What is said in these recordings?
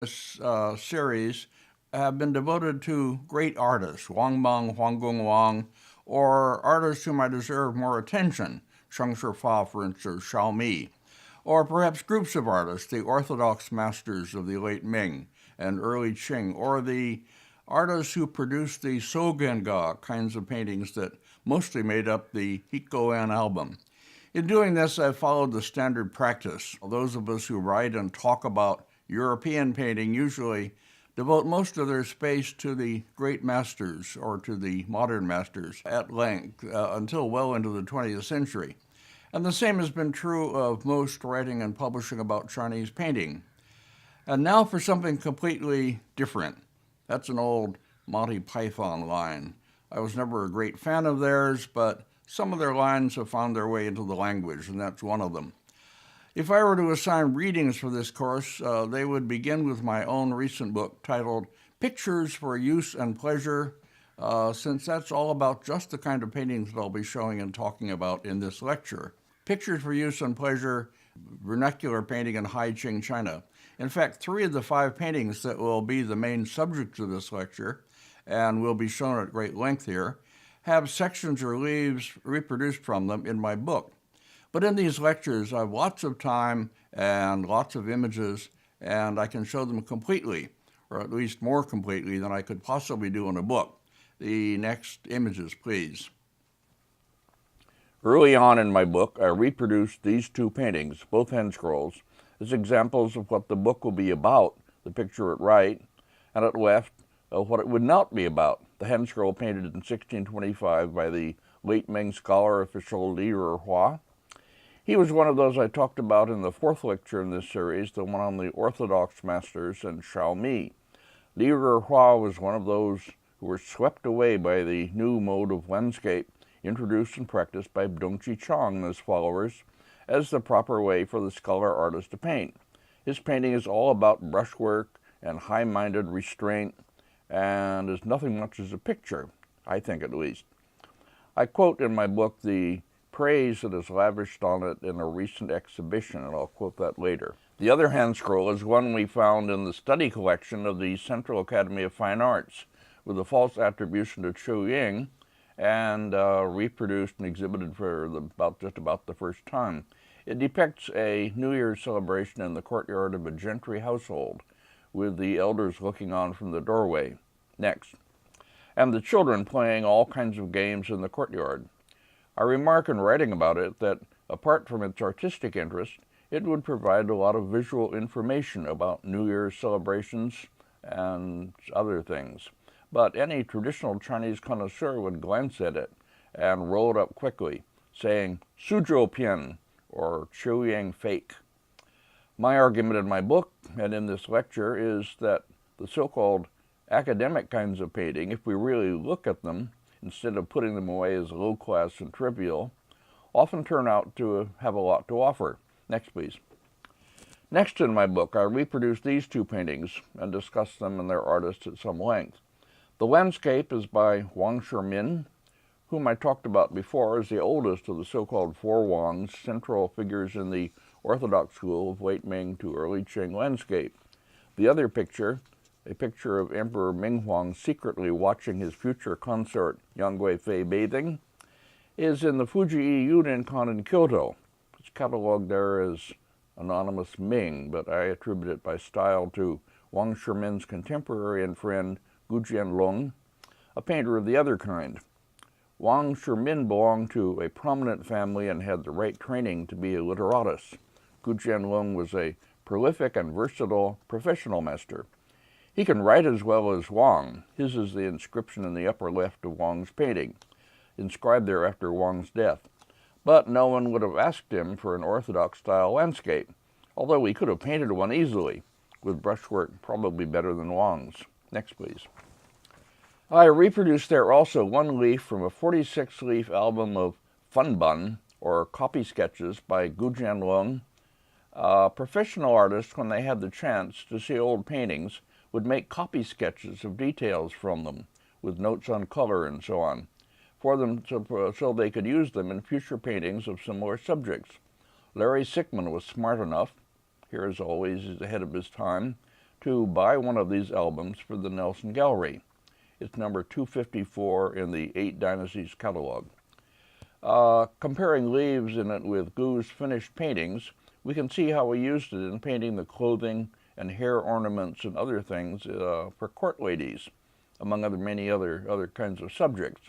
This series have been devoted to great artists, Wang Meng, Huang Wang, or artists who might deserve more attention, Cheng Fa, for instance, Xiaomi, or perhaps groups of artists, the orthodox masters of the late Ming and early Qing, or the artists who produced the Sogenga kinds of paintings that mostly made up the Hikoan album. In doing this, I've followed the standard practice. Those of us who write and talk about European painting usually devote most of their space to the great masters or to the modern masters at length until well into the 20th century. And the same has been true of most writing and publishing about Chinese painting. And now for something completely different. That's an old Monty Python line. I was never a great fan of theirs, but some of their lines have found their way into the language, and that's one of them. If I were to assign readings for this course, they would begin with my own recent book titled Pictures for Use and Pleasure, since that's all about just the kind of paintings that I'll be showing and talking about in this lecture. Pictures for Use and Pleasure, vernacular painting in High Qing China. In fact, 3 of the 5 paintings that will be the main subjects of this lecture, and will be shown at great length here, have sections or leaves reproduced from them in my book. But in these lectures, I have lots of time and lots of images, and I can show them completely, or at least more completely than I could possibly do in a book. The next images, please. Early on in my book, I reproduced these 2 paintings, both Handscrolls, as examples of what the book will be about, the picture at right, and at left, what it would not be about, the Handscroll painted in 1625 by the late Ming scholar official Li Erhua. He was one of those I talked about in the 4th lecture in this series, the one on the Orthodox masters and Xiaomi. Li Erhua was one of those who were swept away by the new mode of landscape introduced and practiced by Dongqi Chang and his followers as the proper way for the scholar-artist to paint. His painting is all about brushwork and high-minded restraint, and is nothing much as a picture, I think at least. I quote in my book the praise that is lavished on it in a recent exhibition, and I'll quote that later. The other Handscroll is one we found in the study collection of the Central Academy of Fine Arts, with a false attribution to Chu Ying, and reproduced and exhibited for just about the first time. It depicts a New Year's celebration in the courtyard of a gentry household, with the elders looking on from the doorway. Next. And the children playing all kinds of games in the courtyard. I remark in writing about it that, apart from its artistic interest, it would provide a lot of visual information about New Year's celebrations and other things. But any traditional Chinese connoisseur would glance at it and roll it up quickly, saying, Suzhou Pian, or Qiu Yang fake. My argument in my book and in this lecture is that the so-called academic kinds of painting, if we really look at them, instead of putting them away as low-class and trivial, often turn out to have a lot to offer. Next, please. Next in my book, I reproduce these 2 paintings and discuss them and their artists at some length. The landscape is by Wang Shimin, whom I talked about before as the oldest of the so-called 4 Wangs, central figures in the Orthodox school of late Ming to early Qing landscape. The other picture, a picture of Emperor Minghuang secretly watching his future consort Yang Guifei bathing, is in the Fuji Yurinkan in Kyoto. It's catalogued there as anonymous Ming, but I attribute it by style to Wang Shimin's contemporary and friend Gu Jianlong, a painter of the other kind. Wang Shimin belonged to a prominent family and had the right training to be a literatus. Gu Jianlong was a prolific and versatile professional master. He can write as well as Wang. His is the inscription in the upper left of Wang's painting, inscribed there after Wang's death. But no one would have asked him for an orthodox-style landscape, although he could have painted one easily, with brushwork probably better than Wang's. Next, please. I reproduced there also one leaf from a 46-leaf album of funbun, or copy sketches, by Gu Jianlong. Professional artists, when they had the chance to see old paintings, would make copy sketches of details from them, with notes on color and so on, for them so they could use them in future paintings of similar subjects. Larry Sickman was smart enough, here as always he's ahead of his time, to buy one of these albums for the Nelson Gallery. It's number 254 in the 8 Dynasties catalog. Comparing leaves in it with Gu's finished paintings, we can see how he used it in painting the clothing and hair ornaments and other things for court ladies, among many other kinds of subjects.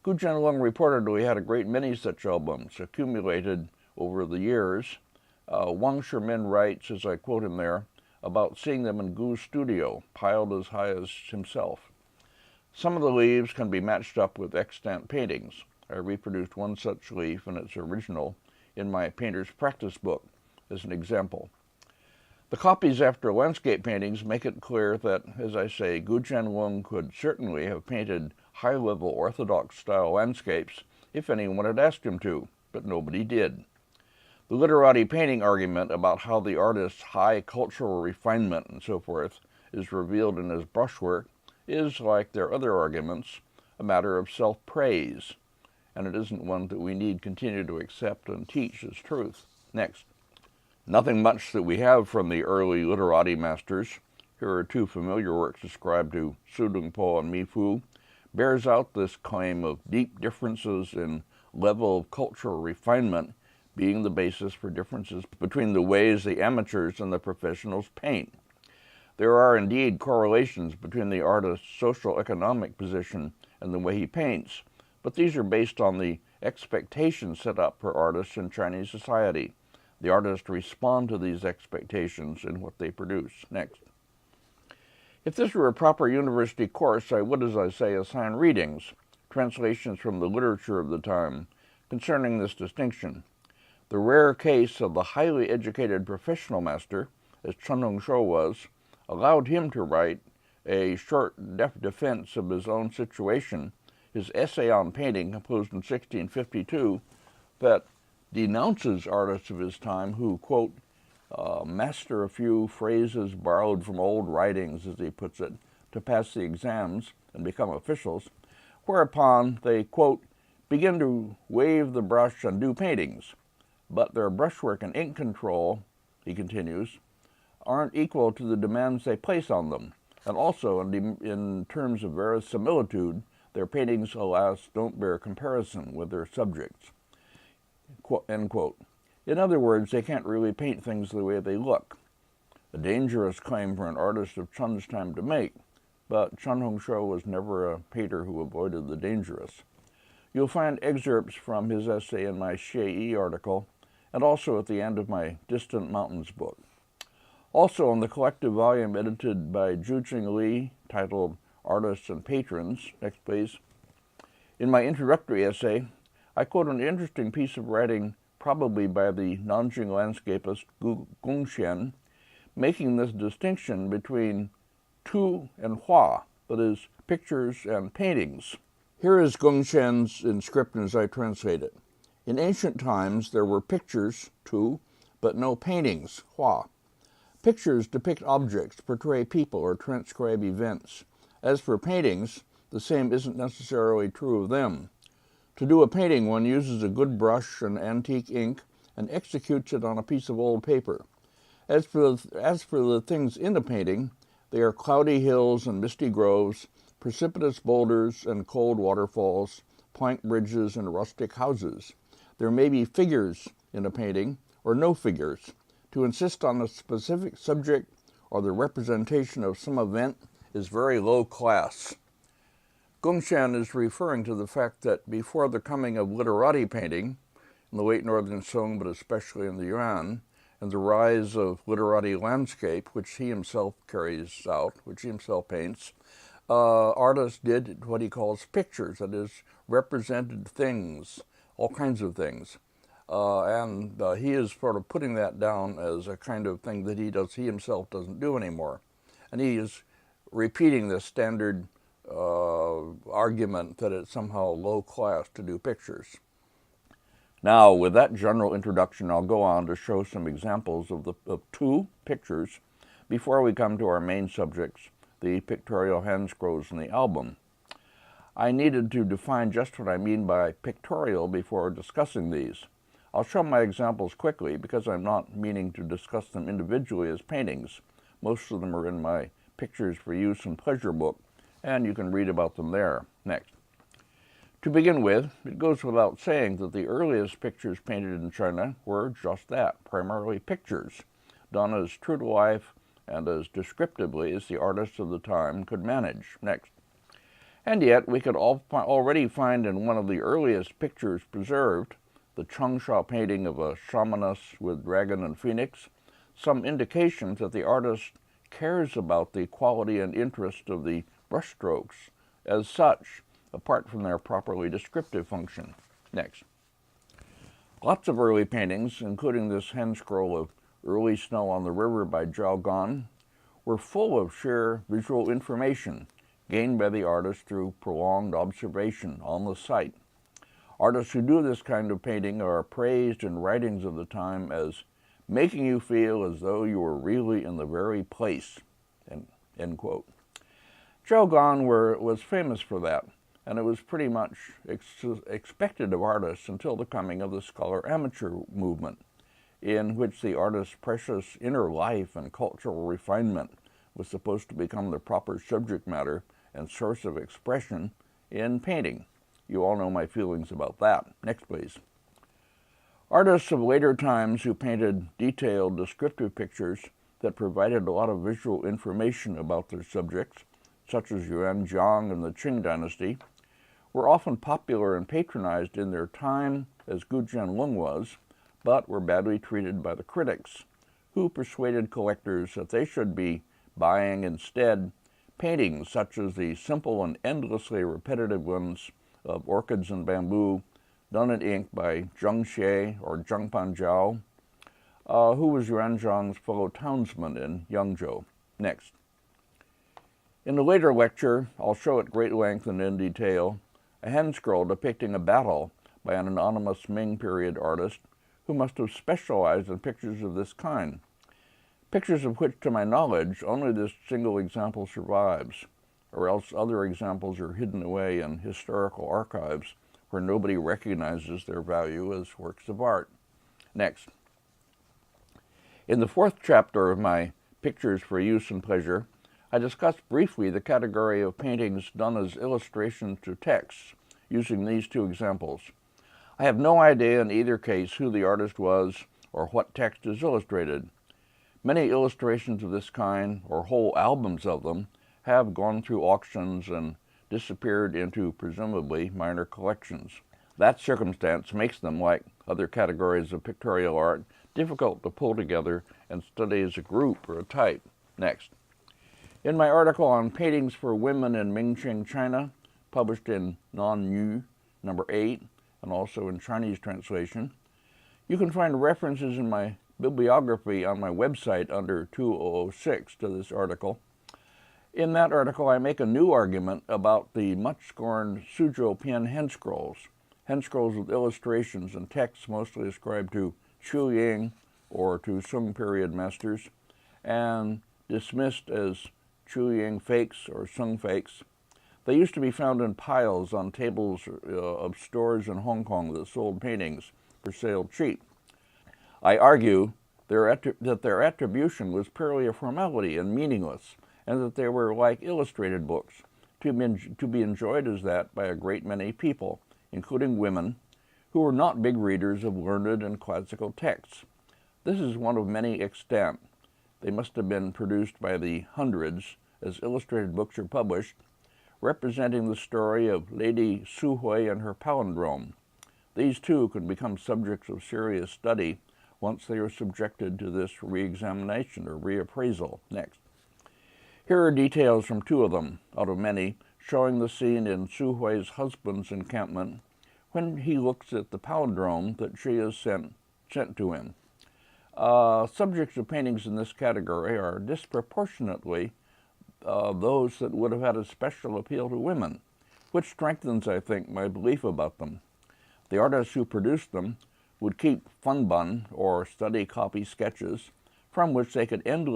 Gu Jianlong reportedly had a great many such albums accumulated over the years. Wang Shimin writes, as I quote him there, about seeing them in Gu's studio, piled as high as himself. Some of the leaves can be matched up with extant paintings. I reproduced one such leaf in its original in my painter's practice book as an example. The copies after landscape paintings make it clear that, as I say, Gu Jianlong could certainly have painted high-level Orthodox-style landscapes if anyone had asked him to, but nobody did. The literati painting argument about how the artist's high cultural refinement and so forth is revealed in his brushwork is, like their other arguments, a matter of self-praise, and it isn't one that we need continue to accept and teach as truth. Next. Nothing much that we have from the early literati masters, here are 2 familiar works ascribed to Su Dongpo and Mi Fu, bears out this claim of deep differences in level of cultural refinement being the basis for differences between the ways the amateurs and the professionals paint. There are indeed correlations between the artist's social economic position and the way he paints, but these are based on the expectations set up for artists in Chinese society. The artists respond to these expectations in what they produce. Next. If this were a proper university course, I would, as I say, assign readings, translations from the literature of the time, concerning this distinction. The rare case of the highly educated professional master, as Chen Hongshou was, allowed him to write a short defense of his own situation, his essay on painting, composed in 1652, that denounces artists of his time who, quote, master a few phrases borrowed from old writings, as he puts it, to pass the exams and become officials, whereupon they, quote, begin to wave the brush and do paintings, but their brushwork and ink control, he continues, aren't equal to the demands they place on them, and also in terms of verisimilitude, their paintings, alas, don't bear comparison with their subjects. End quote. In other words, they can't really paint things the way they look. A dangerous claim for an artist of Chen's time to make, but Chen Hongshou was never a painter who avoided the dangerous. You'll find excerpts from his essay in my Xie article, and also at the end of my Distant Mountains book. Also in the collective volume edited by Zhu Li, titled Artists and Patrons, next please. In my introductory essay, I quote an interesting piece of writing probably by the Nanjing landscapist Gong Xian, making this distinction between tu and hua, that is, pictures and paintings. Here is Gong Xian's inscription as I translate it. In ancient times there were pictures, tu, but no paintings, hua. Pictures depict objects, portray people, or transcribe events. As for paintings, the same isn't necessarily true of them. To do a painting, one uses a good brush and antique ink and executes it on a piece of old paper. As for the things in a painting, they are cloudy hills and misty groves, precipitous boulders and cold waterfalls, plank bridges and rustic houses. There may be figures in a painting, or no figures. To insist on a specific subject or the representation of some event is very low class. Gongxian is referring to the fact that before the coming of literati painting, in the late Northern Song, but especially in the Yuan, and the rise of literati landscape, which he himself carries out, which he himself paints, artists did what he calls pictures, that is, represented things, all kinds of things. And he is sort of putting that down as a kind of thing that he himself doesn't do anymore. And he is repeating the standard argument that it's somehow low class to do pictures. Now, with that general introduction, I'll go on to show some examples of two pictures before we come to our main subjects, the pictorial Handscrolls in the album. I needed to define just what I mean by pictorial before discussing these. I'll show my examples quickly because I'm not meaning to discuss them individually as paintings, Most of them are in my Pictures for Use and Pleasure book, and you can read about them there. Next. To begin with, it goes without saying that the earliest pictures painted in China were just that, primarily pictures, done as true to life and as descriptively as the artists of the time could manage. Next. And yet, we could already find in one of the earliest pictures preserved, the Changsha painting of a shamaness with dragon and phoenix, some indications that the artist cares about the quality and interest of the brushstrokes as such, apart from their properly descriptive function. Next. Lots of early paintings, including this hand scroll of Early Snow on the River by Zhao Gan, were full of sheer visual information gained by the artist through prolonged observation on the site. Artists who do this kind of painting are praised in writings of the time as making you feel as though you were really in the very place, end quote. Zhao Gan was famous for that, and it was pretty much expected of artists until the coming of the scholar-amateur movement, in which the artist's precious inner life and cultural refinement was supposed to become the proper subject matter and source of expression in painting. You all know my feelings about that. Next, please. Artists of later times who painted detailed, descriptive pictures that provided a lot of visual information about their subjects, such as Yuan Zhang and the Qing dynasty, were often popular and patronized in their time, as Gu Jianlong was, but were badly treated by the critics, who persuaded collectors that they should be buying instead paintings such as the simple and endlessly repetitive ones of orchids and bamboo, done in ink by Zheng Xie or Zheng Panjiao, who was Yuan Zhang's fellow townsman in Yangzhou. Next. In a later lecture, I'll show at great length and in detail a hand scroll depicting a battle by an anonymous Ming period artist who must have specialized in pictures of this kind, pictures of which, to my knowledge, only this single example survives, or else other examples are hidden away in historical archives where nobody recognizes their value as works of art. Next. In the fourth chapter of my Pictures for Use and Pleasure, I discussed briefly the category of paintings done as illustrations to texts, using these two examples. I have no idea in either case who the artist was or what text is illustrated. Many illustrations of this kind, or whole albums of them, have gone through auctions and disappeared into presumably minor collections. That circumstance makes them, like other categories of pictorial art, difficult to pull together and study as a group or a type. Next. In my article on paintings for women in Mingqing China, published in Non-Yu, number 8, and also in Chinese translation, you can find references in my bibliography on my website under 2006 to this article. In that article, I make a new argument about the much-scorned Suzhou Pian handscrolls, handscrolls with illustrations and texts mostly ascribed to Chu Ying or to Sung period masters, and dismissed as Chu Ying fakes or Sung fakes. They used to be found in piles on tables of stores in Hong Kong that sold paintings for sale cheap. I argue that their attribution was purely a formality and meaningless, and that they were like illustrated books, to be enjoyed as that by a great many people, including women, who were not big readers of learned and classical texts. This is one of many extant. They must have been produced by the hundreds, as illustrated books are published, representing the story of Lady Su Hui and her palindrome. These too could become subjects of serious study once they are subjected to this re-examination or reappraisal. Next. Here are details from two of them, out of many, showing the scene in Su Hui's husband's encampment when he looks at the palindrome that she has sent to him. Subjects of paintings in this category are disproportionately those that would have had a special appeal to women, which strengthens, I think, my belief about them. The artists who produced them would keep funbun, or study copy sketches, from which they could endlessly